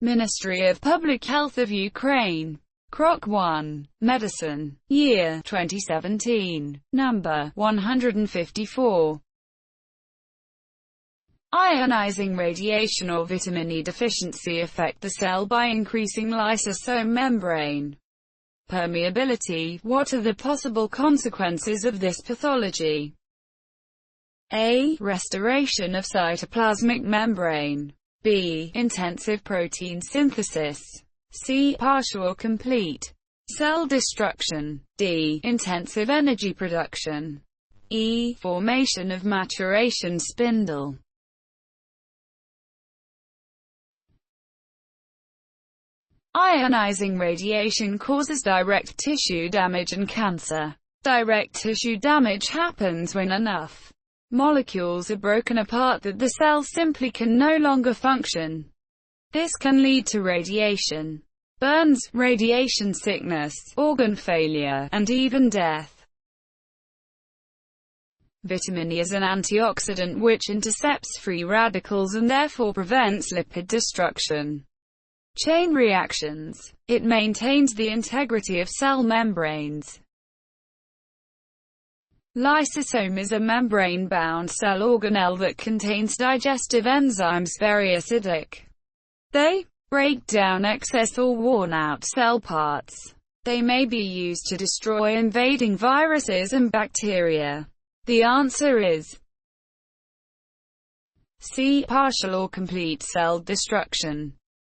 Ministry of Public Health of Ukraine. Krok 1. Medicine. Year 2017. Number 154. Ionizing radiation or vitamin E deficiency affect the cell by increasing lysosome membrane permeability. What are the possible consequences of this pathology? A. Restoration of cytoplasmic membrane. B. Intensive protein synthesis. C. Partial or complete cell destruction. D. Intensive energy production. E. Formation of maturation spindle. Ionizing radiation causes direct tissue damage and cancer. Direct tissue damage happens when enough molecules are broken apart that the cell simply can no longer function. This can lead to radiation burns, radiation sickness, organ failure, and even death. Vitamin E is an antioxidant which intercepts free radicals and therefore prevents lipid destruction chain reactions. It maintains the integrity of cell membranes. Lysosome is a membrane-bound cell organelle that contains digestive enzymes very acidic. They break down excess or worn-out cell parts. They may be used to destroy invading viruses and bacteria. The answer is C. Partial or complete cell destruction.